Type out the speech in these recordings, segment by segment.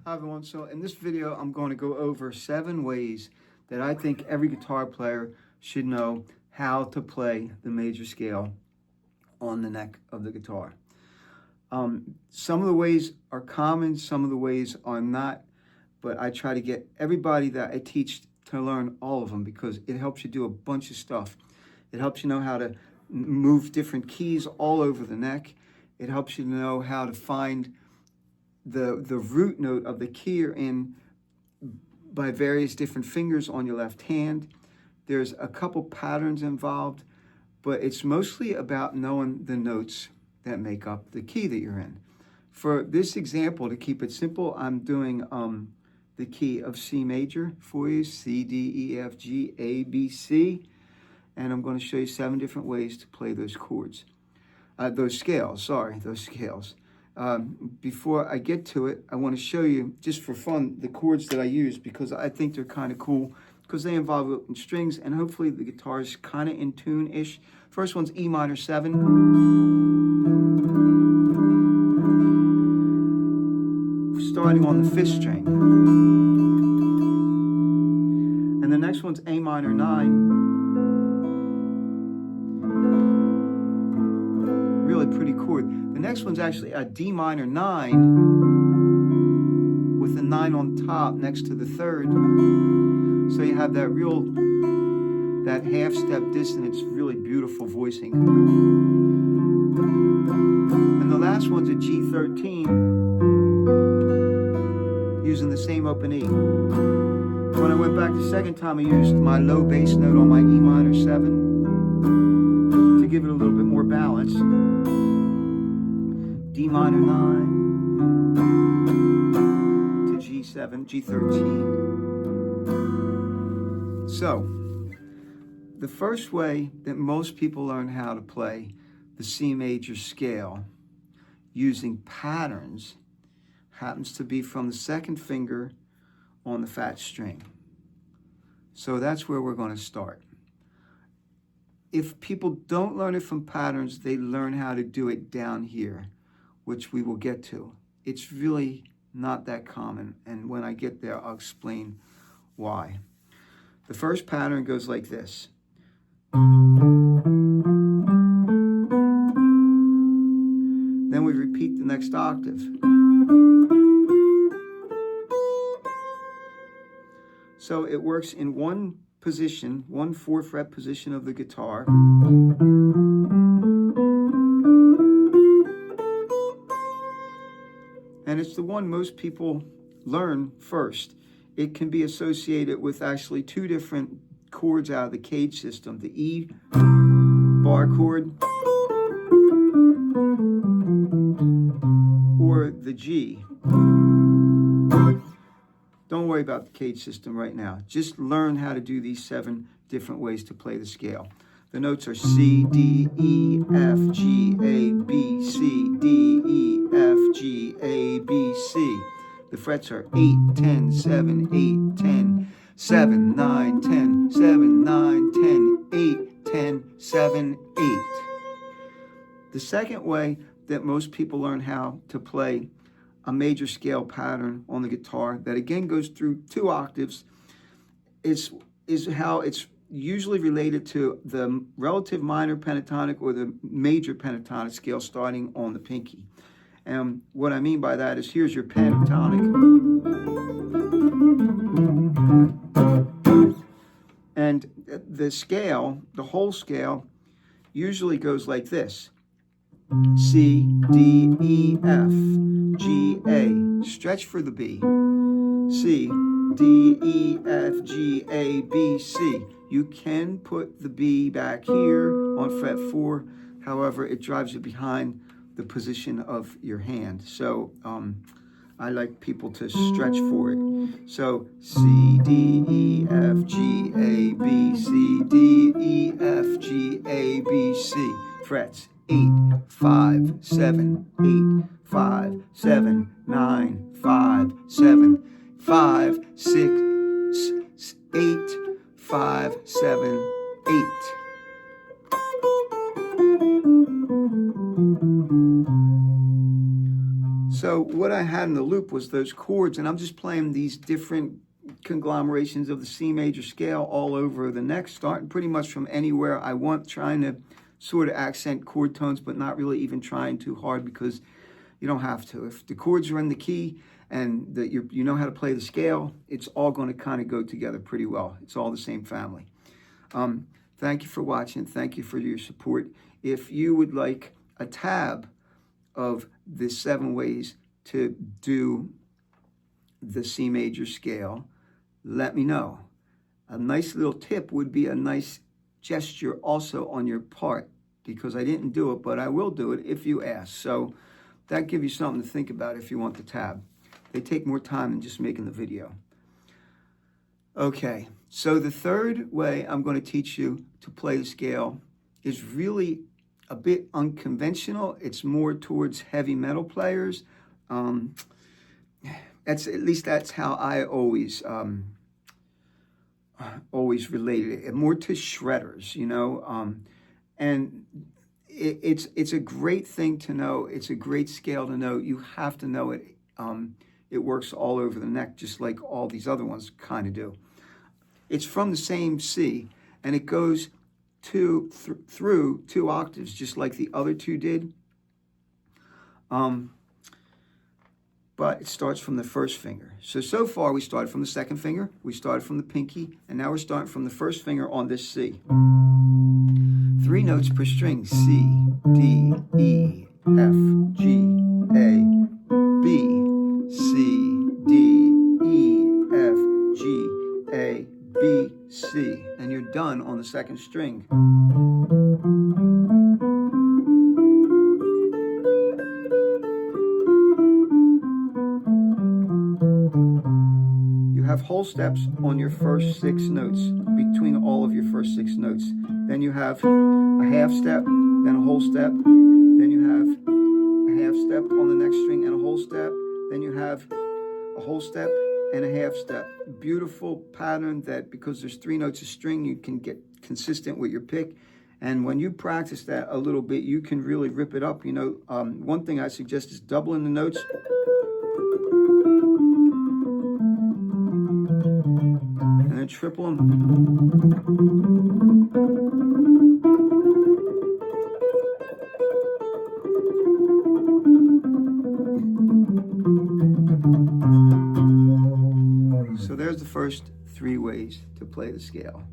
Hi everyone, so in this video I'm going to go over 7 ways that I think every guitar player should know how to play the major scale on the neck of the guitar. Some of the ways are common, some of the ways are not, but I try to get everybody that I teach to learn all of them because it helps you do a bunch of stuff. It helps you know how to move different keys all over the neck. It helps you know how to find the root note of the key you're in by various different fingers on your left hand. There's a couple patterns involved, but it's mostly about knowing the notes that make up the key that you're in. For this example, to keep it simple, I'm doing the key of C major for you, C, D, E, F, G, A, B, C, and I'm going to show you 7 different ways to play those chords. Those scales. Before I get to it, I want to show you, just for fun, the chords that I use because I think they're kind of cool because they involve open strings and hopefully the guitar is kind of in tune-ish. First one's E minor 7. Starting on the 5th string. And the next one's A minor 9. Really pretty chord. The next one's actually a D minor 9 with a 9 on top next to the 3rd. So you have that half step dissonance, really beautiful voicing. And the last one's a G13 using the same open E. When I went back the second time, I used my low bass note on my E minor 7 to give it a little bit more balance. D minor 9 to G7, G13. So, the first way that most people learn how to play the C major scale using patterns happens to be from the 2nd finger on the fat string. So that's where we're going to start. If people don't learn it from patterns, they learn how to do it down here, which we will get to. It's really not that common, and when I get there, I'll explain why. The first pattern goes like this. Then we repeat the next octave. So it works in one position, 1 4th fret position of the guitar. And it's the one most people learn first. It can be associated with actually 2 different chords out of the cage system, the E bar chord or the G. Don't worry about the cage system right now. Just learn how to do these 7 different ways to play the scale. The notes are C, D, E, F, G, A, B, C, D, E, F, G, A, B, C. The frets are 8, 10, 7, 8, 10, 7, 9, 10, 7, 9, 10, 8, 10, 7, 8. The second way that most people learn how to play a major scale pattern on the guitar that again goes through 2 octaves is how it's usually related to the relative minor pentatonic or the major pentatonic scale starting on the pinky. And what I mean by that is here's your pentatonic. And the scale, the whole scale, usually goes like this. C, D, E, F, G, A. Stretch for the B. C, D, E, F, G, A, B, C. You can put the B back here on fret 4. However, it drives you behind the position of your hand. So I like people to stretch for it. So C, D, E, F, G, A, B, C, D, E, F, G, A, B, C. Frets 8, 5, 7, 8, 5, 7, 9, 5, 7, 5, 6, 8, 5, 7, 8. So what I had in the loop was those chords, and I'm just playing these different conglomerations of the C major scale all over the neck, starting pretty much from anywhere I want, trying to sort of accent chord tones, but not really even trying too hard because you don't have to. If the chords are in the key and that you know how to play the scale, it's all going to kind of go together pretty well. It's all the same family. Thank you for watching. Thank you for your support. If you would like a tab of the 7 ways to do the C major scale, let me know. A nice little tip would be a nice gesture also on your part, because I didn't do it, but I will do it if you ask. So that gives you something to think about if you want the tab. They take more time than just making the video. Okay, so the third way I'm going to teach you to play the scale is really a bit unconventional. It's more towards heavy metal players. At least that's how I always related it. More to shredders, you know. And it's a great thing to know. It's a great scale to know. You have to know it. It works all over the neck, just like all these other ones kind of do. It's from the same C, and it goes through 2 octaves, just like the other 2 did. But it starts from the first finger. So far we started from the second finger, we started from the pinky, and now we're starting from the first finger on this C. 3 notes per string: C, D, E, F, G, A, B, C, D, E, F, G, A, B, C. And you're done on the second string. You have whole steps on your first 6 notes, between all of your first 6 notes. Then you have a half step, then a whole step. Then you have a half step on the next string and a whole step. Then you have a whole step and a half step. Beautiful pattern that, because there's 3 notes a string, you can get consistent with your pick. And when you practice that a little bit, you can really rip it up. You know, one thing I suggest is doubling the notes. And then triple them. So there's the first 3 ways to play the scale.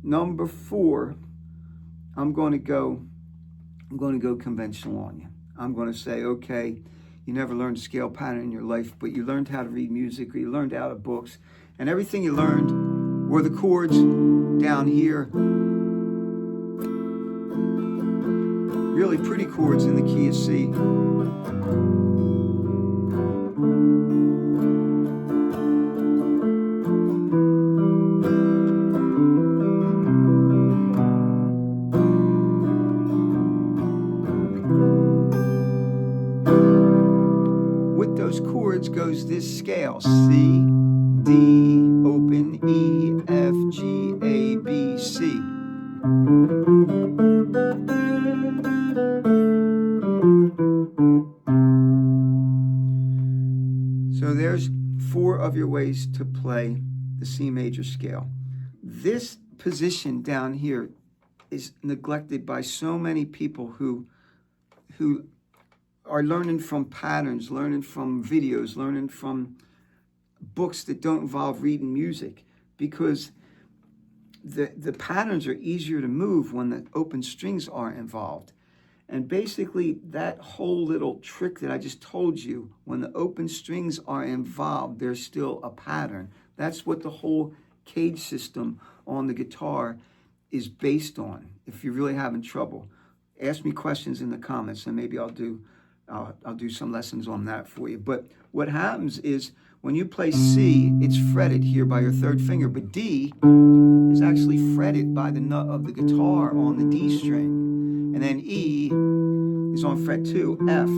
Number 4, I'm going to go conventional on you. I'm going to say, okay, you never learned a scale pattern in your life, but you learned how to read music, or you learned out of books, and everything you learned were the chords down here. Really pretty chords in the key of C. With those chords goes this scale, C, D, over 4 of your ways to play the C major scale. This position down here is neglected by so many people who are learning from patterns, learning from videos, learning from books that don't involve reading music, because the patterns are easier to move when the open strings are involved. And basically, that whole little trick that I just told you, when the open strings are involved, there's still a pattern. That's what the whole cage system on the guitar is based on. If you're really having trouble, ask me questions in the comments, and maybe I'll do some lessons on that for you. But what happens is, when you play C, it's fretted here by your 3rd finger, but D is actually fretted by the nut of the guitar on the D string. And then E is on fret 2, F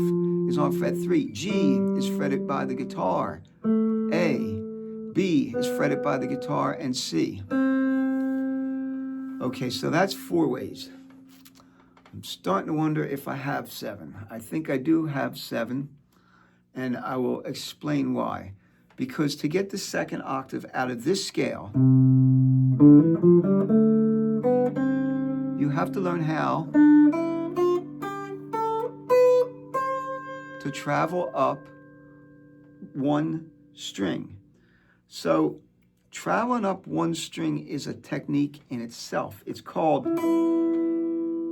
is on fret 3, G is fretted by the guitar, A, B is fretted by the guitar, and C. Okay, so that's 4 ways. I'm starting to wonder if I have 7. I think I do have 7, and I will explain why. Because to get the 2nd octave out of this scale, you have to learn how to travel up 1 string. So traveling up 1 string is a technique in itself. It's called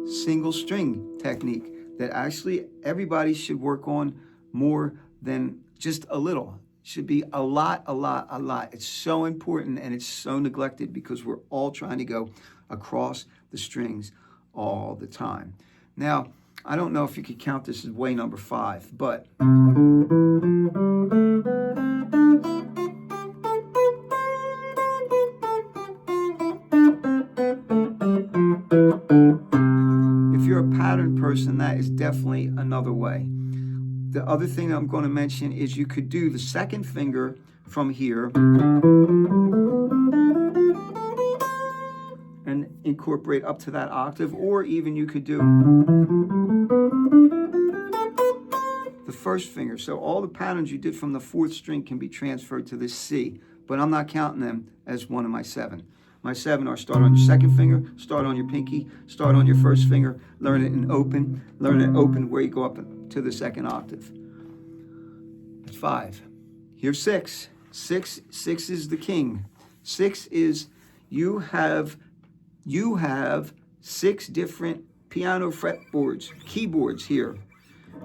single string technique that actually everybody should work on more than just a little. Should be a lot. It's so important, and it's so neglected because we're all trying to go across the strings all the time. Now, I don't know if you could count this as way number 5, but if you're a pattern person, that is definitely another way. The other thing I'm going to mention is you could do the 2nd finger from here and incorporate up to that octave, or even you could do the 1st finger. So all the patterns you did from the 4th string can be transferred to this C, but I'm not counting them as one of my 7. My 7 are start on your 2nd finger, start on your pinky, start on your 1st finger, learn it in open, learn it open where you go up to the 2nd octave. That's 5. Here's 6. 6 is the king. 6 is you have 6 different piano fretboards, keyboards here.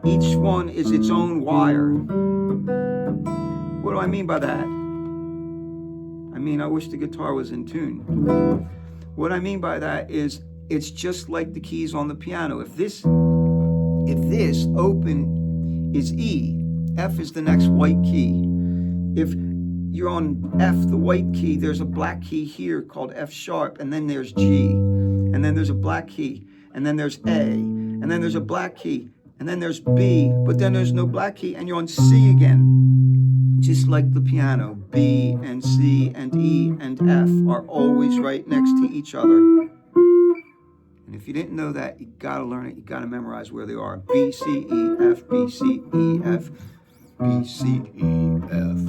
Each one is its own wire. What do I mean by that? I mean, I wish the guitar was in tune. What I mean by that is it's just like the keys on the piano. If this open is E, F is the next white key. If you're on F, the white key, there's a black key here called F sharp, and then there's G, and then there's a black key, and then there's A, and then there's a black key, and then there's B, but then there's no black key, and you're on C again. Just like the piano, B and C and E and F are always right next to each other. And if you didn't know that, you gotta learn it, you gotta memorize where they are. B, C, E, F, B, C, E, F, B, C, E, F.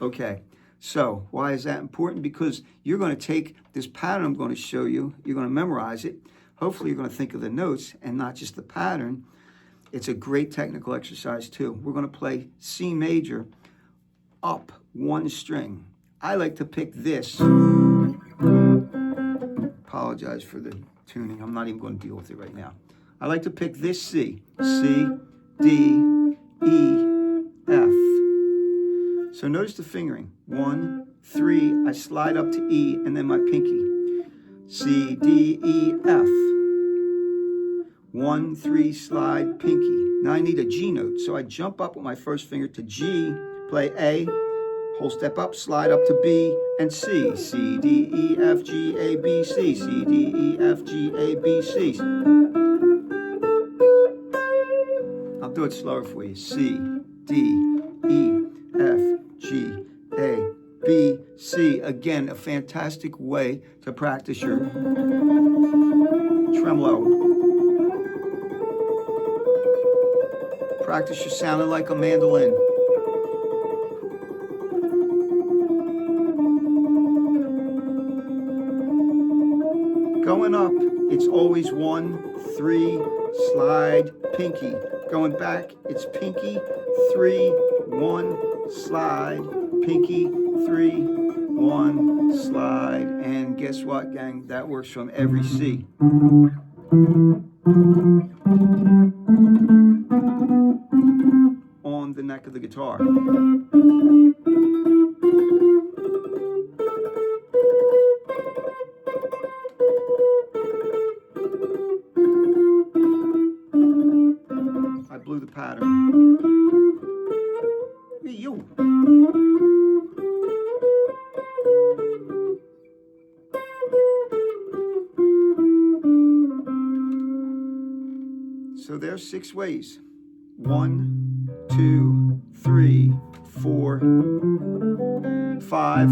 Okay, so why is that important? Because you're gonna take this pattern I'm gonna show you, you're gonna memorize it. Hopefully you're gonna think of the notes and not just the pattern. It's a great technical exercise too. We're gonna play C major up 1 string. I like to pick this. Apologize for the tuning. I'm not even going to deal with it right now. I like to pick this C. C, D, E, F. So notice the fingering. 1, 3, I slide up to E, and then my pinky. C, D, E, F. 1, 3, slide, pinky. Now I need a G note, so I jump up with my 1st finger to G, play A, whole step up, slide up to B and C. C, D, E, F, G, A, B, C. C, D, E, F, G, A, B, C. I'll do it slower for you. C, D, E, F, G, A, B, C. Again, a fantastic way to practice your tremolo. Practice your sounding like a mandolin. Going up, it's always 1, 3, slide, pinky. Going back, it's pinky, 3, 1, slide, pinky, 3, 1, slide. And guess what, gang? That works from every C. On the neck of the guitar. I blew the pattern. Hey, yo. So there's 6 ways. 1, 2, 3, 4, 5.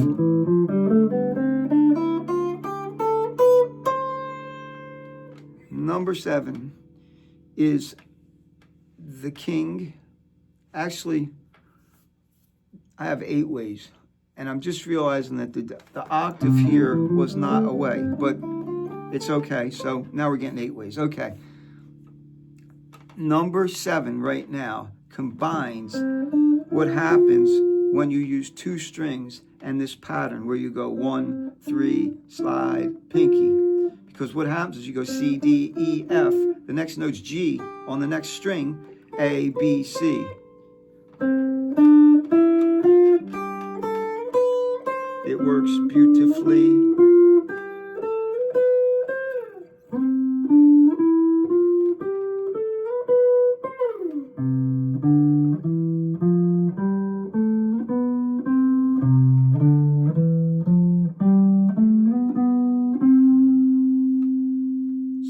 Number 7 is the king. Actually, I have 8 ways, and I'm just realizing that the octave here was not a way, but it's okay. So now we're getting 8 ways. Okay. Number 7 right now combines what happens when you use 2 strings and this pattern where you go 1, 3, slide, pinky. Because what happens is you go C, D, E, F. The next note's G. On the next string, A, B, C. It works beautifully.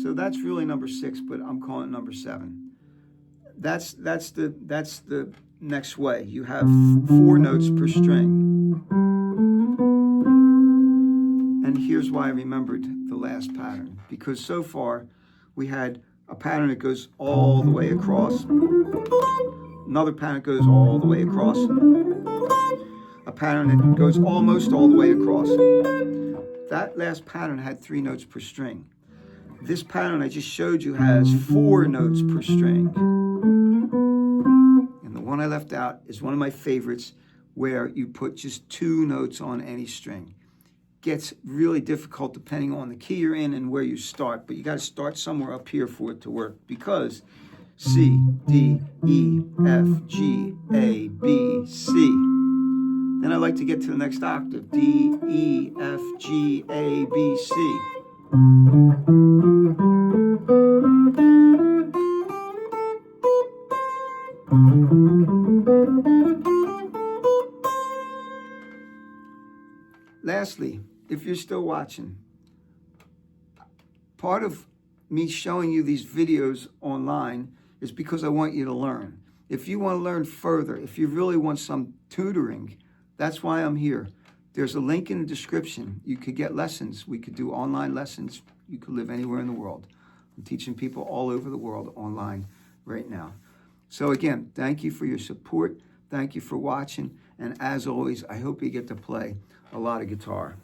So that's really number 6, but I'm calling it number 7. That's the next way. You have 4 notes per string. And here's why I remembered the last pattern. Because so far we had a pattern that goes all the way across. Another pattern that goes all the way across. A pattern that goes almost all the way across. That last pattern had 3 notes per string. This pattern I just showed you has 4 notes per string. And the one I left out is one of my favorites, where you put just 2 notes on any string. Gets really difficult depending on the key you're in and where you start, but you got to start somewhere up here for it to work, because C, D, E, F, G, A, B, C. Then I like to get to the next octave, D, E, F, G, A, B, C. Lastly, if you're still watching, part of me showing you these videos online is because I want you to learn. If you want to learn further, if you really want some tutoring, that's why I'm here. There's a link in the description. You could get lessons. We could do online lessons. You could live anywhere in the world. I'm teaching people all over the world online right now. So again, thank you for your support. Thank you for watching. And as always, I hope you get to play a lot of guitar.